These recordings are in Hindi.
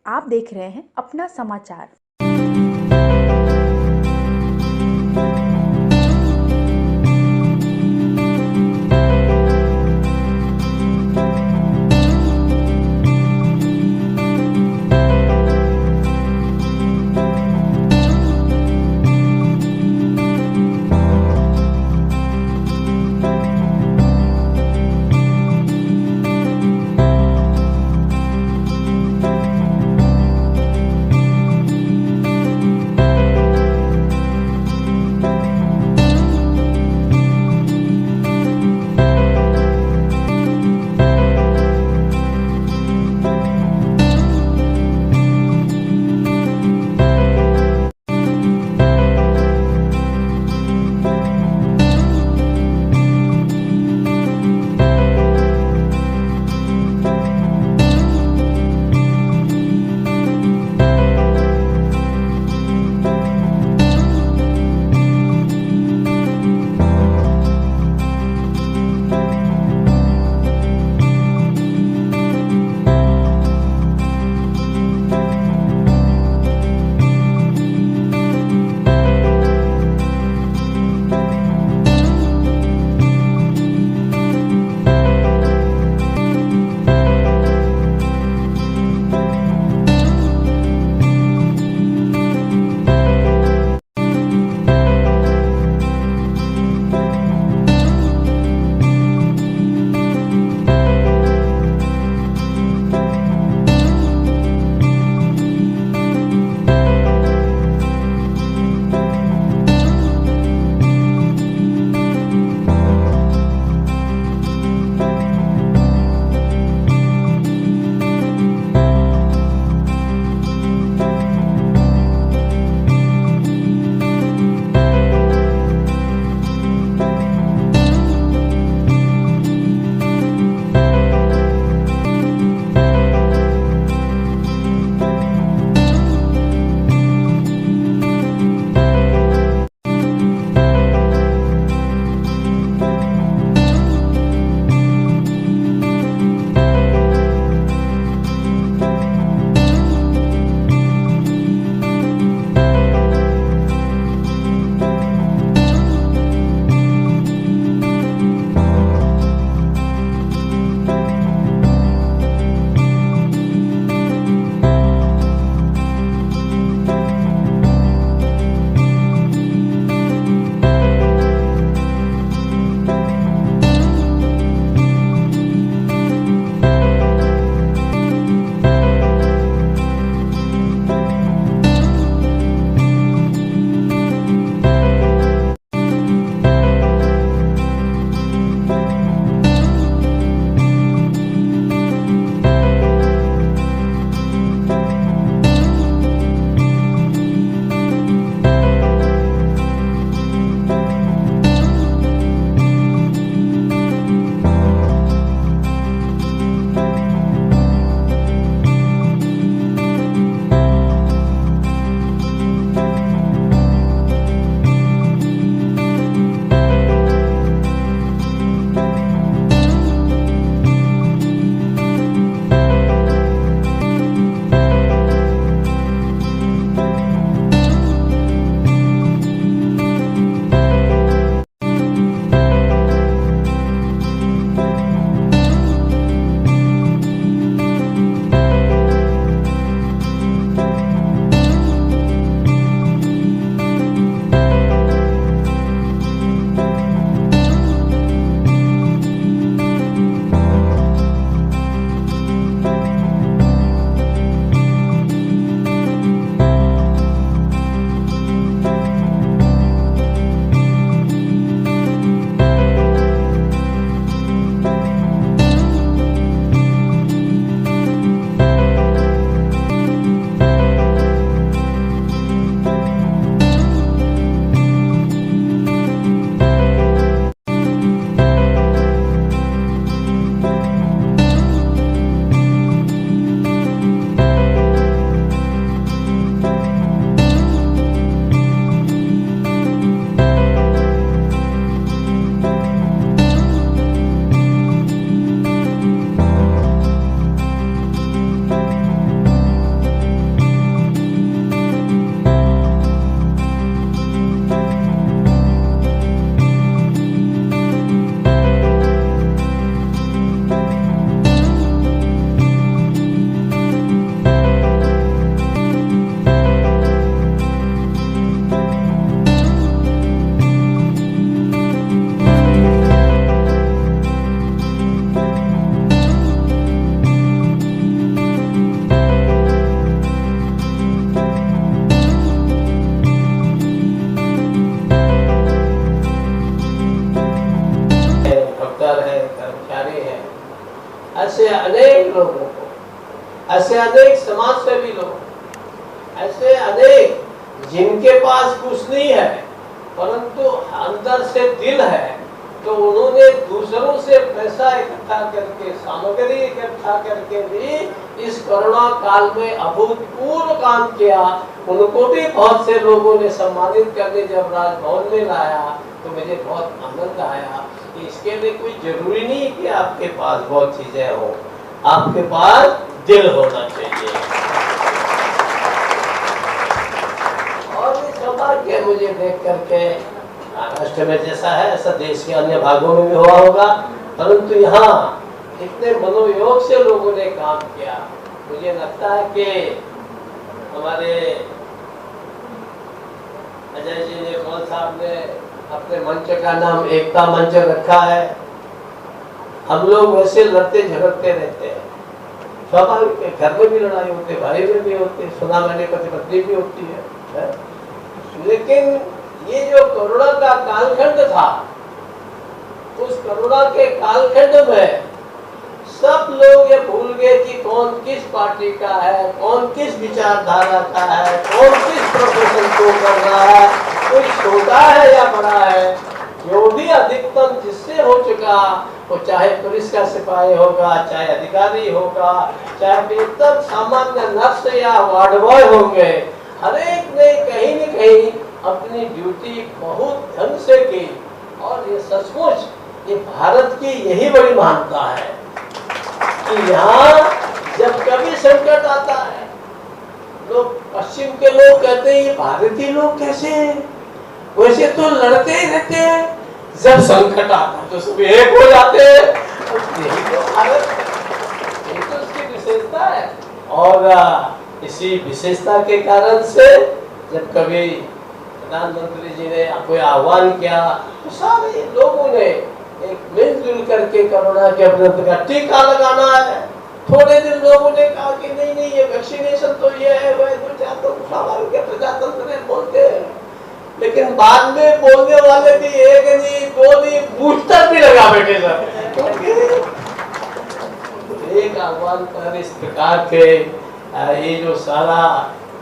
आप देख रहे हैं अपना समाचार। ऐसे अनेक लोगों को, ऐसे अनेक समाज सेवी लोग, ऐसे अनेक जिनके पास कुछ नहीं है परंतु अंदर से दिल है, तो उन्होंने दूसरों से पैसा इकट्ठा करके, सामग्री इकट्ठा करके भी इस कोरोना काल में अभूतपूर्व काम किया। उनको भी बहुत से लोगों ने सम्मानित करने जब राजभवन में लाया तो मुझे बहुत आनंद आया कि इसके लिए कोई जरूरी नहीं कि आपके पास बहुत चीजें हो, आपके पास दिल होना चाहिए। और ये सौभाग्य मुझे देख करके, महाराष्ट्र में जैसा है ऐसा देश के अन्य भागों में भी हुआ होगा, परंतु यहाँ इतने मनोयोग से लोगों ने काम किया। मुझे लगता है कि हमारे अजय जी ने, कौन साहब ने अपने मंच का नाम एकता मंच रखा है। हम लोग वैसे लड़ते झगड़ते रहते हैं, स्वाभाविक है, घर में भी लड़ाई होती है, भाई में भी होती है, सुना मैंने पति पत्नी भी होती है। लेकिन ये जो कोरोना का कालखंड था, उस कोरोना के कालखंड में सब लोग ये भूल गए कि कौन किस पार्टी का है, कौन किस विचारधारा का है, कौन किस प्रोफेशन को कर रहा है, कोई छोटा है या बड़ा है। जो भी अधिकतम जिससे हो चुका, वो चाहे पुलिस का सिपाही होगा, चाहे अधिकारी होगा, चाहे एकदम सामान्य नर्स या वार्ड बॉय होंगे, हर एक ने कहीं न कहीं अपनी ड्यूटी बहुत ढंग से की। और ये सचमुच ये भारत की यही बड़ी महानता है कि यहाँ जब कभी संकट आता है, लोग पश्चिम के लोग कहते हैं ये भारतीय लोग कैसे हैं, वैसे तो लड़ते ही रहते हैं, जब संकट आता है तो सब एक हो जाते हैं। यही तो भारत, यही तो उसकी विशेषता है। और इसी विशेषता के कारण से जब कभी प्रधानमंत्री जी ने कोई आह्वान किया तो सारे लोगों ने एक मिलजुल करके कोरोना के विरुद्ध का टीका लगाना है। थोड़े दिन लोगों ने कहा कि नहीं नहीं ये वैक्सीनेशन तो ये है, वह तो स्वाभाविक है, प्रजातंत्र में बोलते हैं। लेकिन बाद में बोलने वाले भी एक नहीं, दो नहीं, बूस्टर भी लगा बैठे सर, क्योंकि एक आह्वान पर इस प्रकार के ये जो सारा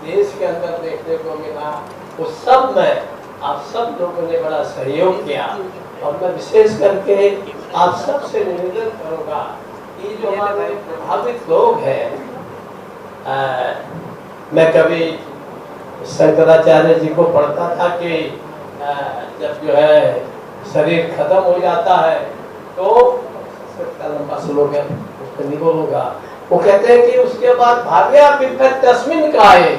देश के अंदर देखने को मिला, उस सब में आप सब लोगों ने बड़ा सहयोग किया। और मैं विशेष करके आप सब से निवेदन करूंगा कि जो हमारे प्रभावित लोग हैं, मैं कभी शंकराचार्य जी को पढ़ता था कि जब जो है शरीर खत्म हो जाता है तो लंबा श्लोक है, उसका निगोल होगा, वो कहते हैं कि उसके बाद भाग्या तस्मिन काये,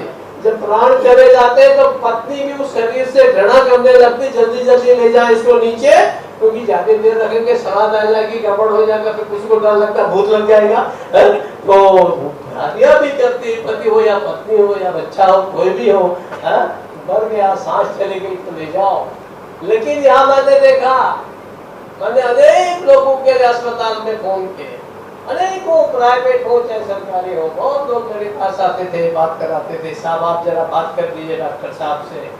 जब प्राण चले जाते हैं तो पत्नी भी उस शरीर से घृणा करने लगती, जल्दी जल्दी ले जाए इसको नीचे, क्योंकि ज्यादा देर रखेंगे सड़ाद आ जाएगी, गड़बड़ हो जाएगा, फिर कुछ को डर लगता भूत लग जाएगा। तो भाग्या भी करती, पति हो या पत्नी हो या बच्चा हो, कोई भी हो, मर गया, सांस चली गई तो ले जाओ। लेकिन यहाँ मैंने देखा, मैंने अनेक लोगों के अस्पताल में फोन किए, अनेकों प्राइवेट हो चाहे सरकारी हो, बहुत लोग मेरे पास आते थे, बात कराते थे, साहब आप जरा बात कर दीजिए डॉक्टर साहब से।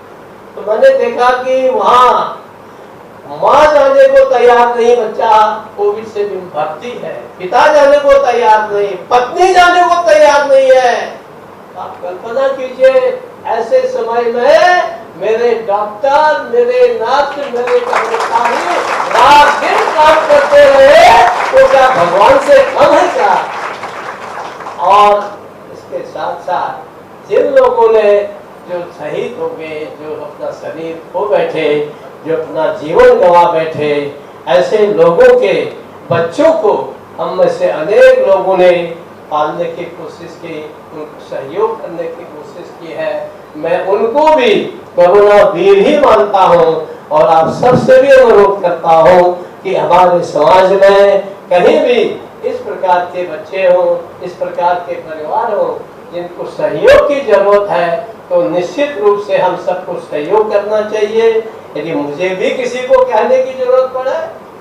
तो मैंने देखा कि वहाँ माँ जाने को तैयार नहीं, बच्चा कोविड से भी भर्ती है, पिता जाने को तैयार नहीं, पत्नी जाने को तैयार नहीं है। आप कल्पना कीजिए ऐसे समय में मेरे डॉक्टर, मेरे नर्स, मेरे कर्मचारी रात दिन काम करते रहे, तो क्या भगवान से कम है क्या? और इसके साथ साथ जिन लोगों ने जो शहीद हो गए, जो अपना शरीर खो बैठे, जो अपना जीवन गंवा बैठे, ऐसे लोगों के बच्चों को हम में से अनेक लोगों ने पालने की कोशिश की, उनको सहयोग करने की कोशिश की है। मैं उनको भी कोरोना वीर ही मानता हूँ और आप सबसे भी अनुरोध करता हूँ कि हमारे समाज में कहीं भी इस प्रकार के बच्चे हों, इस प्रकार के परिवार हों जिनको सहयोग की जरूरत है, तो निश्चित रूप से हम सबको सहयोग करना चाहिए। यदि मुझे भी किसी को कहने की जरूरत पड़े,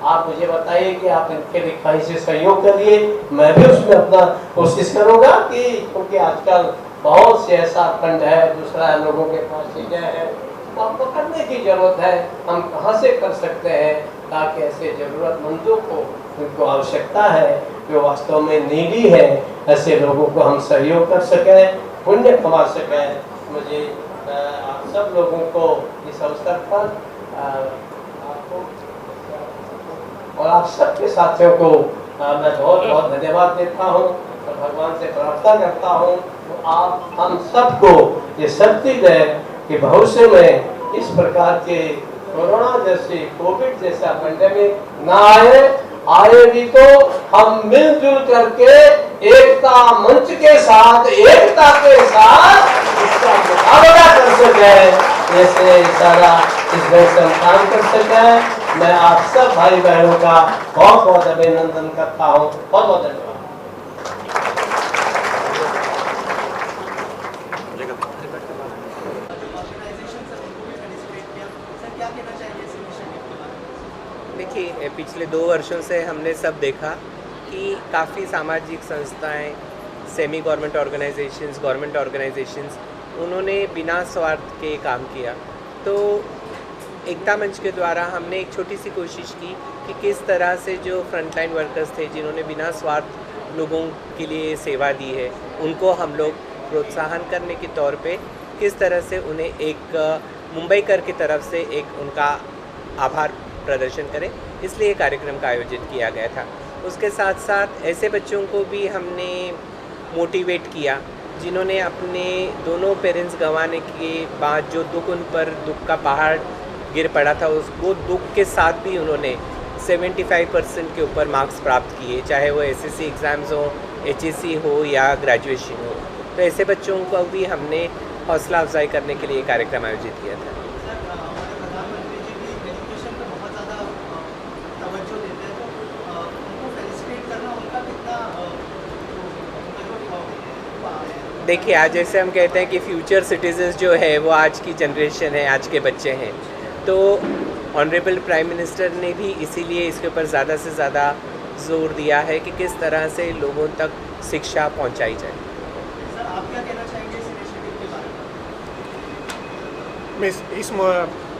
आप मुझे बताइए कि आप इनके लिखाई से सहयोग करिए, मैं भी उसमें अपना कोशिश करूंगा कि, क्योंकि आजकल बहुत से ऐसा फंड है, दूसरा लोगों के पास चीजें हैं, तो पकड़ने की जरूरत है, हम कहाँ से कर सकते हैं, ताकि ऐसे ज़रूरतमंदों को उनको आवश्यकता है जो वास्तव में नीडी है, ऐसे लोगों को हम सहयोग कर सकें, पुण्य कमा सकें। मुझे आप सब लोगों को इस अवसर पर आपको और आप सबके साथियों को मैं बहुत बहुत धन्यवाद देता हूँ और भगवान से प्रार्थना करता हूँ तो आप हम सबको ये शक्ति दें कि भविष्य में इस प्रकार के कोरोना जैसे कोविड जैसा पेंडेमिक ना आए भी तो हम मिलजुल करके एकता मंच के साथ एकता के साथ इसका मुकाबला कर सके, जैसे सारा इस देश में काम कर सके। मैं आप सब भाई बहनों का बहुत बहुत अभिनंदन करता हूँ। बहुत बहुत धन्यवाद। देखिए, पिछले 2 वर्षों से हमने सब देखा कि काफ़ी सामाजिक संस्थाएं, semi government organisations, government organisations, उन्होंने बिना स्वार्थ के काम किया। तो एकता मंच के द्वारा हमने एक छोटी सी कोशिश की कि किस तरह से जो फ्रंटलाइन वर्कर्स थे जिन्होंने बिना स्वार्थ लोगों के लिए सेवा दी है, उनको हम लोग प्रोत्साहन करने के तौर पे किस तरह से उन्हें एक मुंबई कर की तरफ से एक उनका आभार प्रदर्शन करें, इसलिए ये कार्यक्रम का आयोजित किया गया था। उसके साथ साथ ऐसे बच्चों को भी हमने मोटिवेट किया जिन्होंने अपने दोनों पेरेंट्स गंवाने के बाद जो दुख उन पर दुख का पहाड़ गिर पड़ा था, वो दुख के साथ भी उन्होंने 75% के ऊपर मार्क्स प्राप्त किए, चाहे वो एसएससी एग्ज़ाम्स हो, एचएससी हो या ग्रेजुएशन हो। तो ऐसे बच्चों को भी हमने हौसला अफजाई करने के लिए कार्यक्रम आयोजित किया था। देखिए, आज जैसे हम कहते हैं कि फ्यूचर सिटीजन्स जो है वो आज की जनरेशन है, आज के बच्चे हैं, तो ऑनरेबल प्राइम मिनिस्टर ने भी इसीलिए इसके ऊपर ज़्यादा से ज़्यादा जोर दिया है कि किस तरह से लोगों तक शिक्षा पहुंचाई जाए। सर, आप क्या कहना चाहेंगे इस इनिशिएटिव के बारे में? मैं इस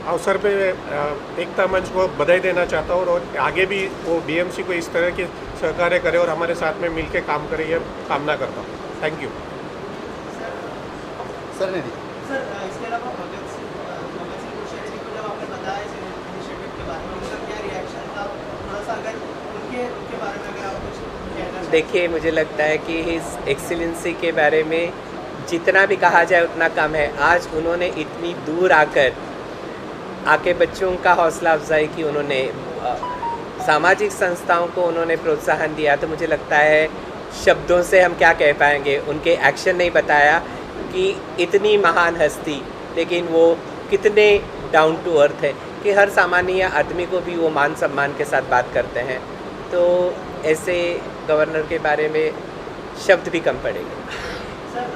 अवसर पे एकता मंच को बधाई देना चाहता हूँ और आगे भी वो बीएमसी को इस तरह के सहकार्य करे और हमारे साथ में मिलकर काम करे, ये कामना करता हूँ। Thank you sir. इसके अलावा भगत सिंह कोश्यारी को जब आपने बताया इस इनिशिएटिव के बारे में, उनका क्या रिएक्शन था? थोड़ा सा अगर उनके बारे में अगर आप कुछ कहना चाहें। देखिए, मुझे लगता है कि हिज एक्सीलेंसी के बारे में जितना भी कहा जाए उतना कम है। आज उन्होंने इतनी दूर आके बच्चों का हौसला अफजाई की, उन्होंने सामाजिक संस्थाओं को उन्होंने प्रोत्साहन दिया। तो मुझे लगता है शब्दों से हम क्या कह पाएंगे, उनके एक्शन नहीं बताया कि इतनी महान हस्ती, लेकिन वो कितने डाउन टू अर्थ है कि हर सामान्य आदमी को भी वो मान सम्मान के साथ बात करते हैं। तो ऐसे गवर्नर के बारे में शब्द भी कम पड़ेंगे। सर,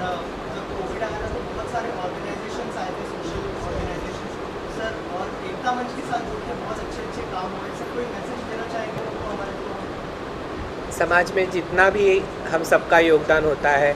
जब कोविड आया था तो बहुत सारे ऑर्गेनाइजेशंस आए थे, सोशल ऑर्गेनाइजेशंस सर, और एकता मंच के साथ जुड़ के बहुत अच्छे काम हुए। सर, कोई मैसेज देना चाहेंगे उनको? हमारे समाज में जितना भी हम सबका योगदान होता है,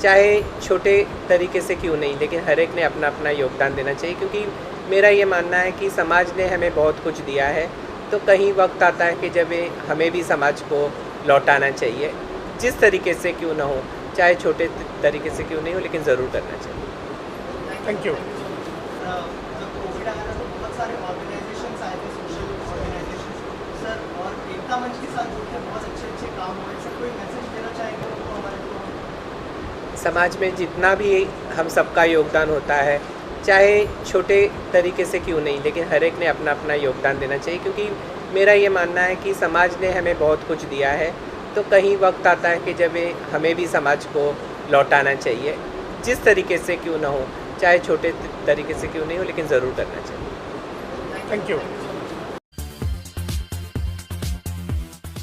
चाहे छोटे तरीके से क्यों नहीं, लेकिन हर एक ने अपना अपना योगदान देना चाहिए, क्योंकि मेरा ये मानना है कि समाज ने हमें बहुत कुछ दिया है। तो कहीं वक्त आता है कि जब हमें भी समाज को लौटाना चाहिए, जिस तरीके से क्यों ना हो, चाहे छोटे तरीके से क्यों नहीं हो, लेकिन ज़रूर करना चाहिए। Thank you. जब कोविड आया था तो बहुत सारे ऑर्गेनाइजेशंस आए थे, सोशल ऑर्गेनाइजेशंस सर, और एकता मंच के साथ जुड़ के बहुत अच्छे काम हुए। सर, कोई मैसेज देना चाहेंगे उनको? हमारे समाज में जितना भी हम सबका योगदान होता है, चाहे छोटे तरीके से क्यों नहीं, लेकिन हर एक ने अपना अपना योगदान देना चाहिए, क्योंकि मेरा ये मानना है कि समाज ने हमें बहुत कुछ दिया है। तो कहीं वक्त आता है कि जब हमें भी समाज को लौटाना चाहिए, जिस तरीके से क्यों ना हो, चाहे छोटे तरीके से क्यों नहीं हो, लेकिन ज़रूर करना चाहिए। Thank you.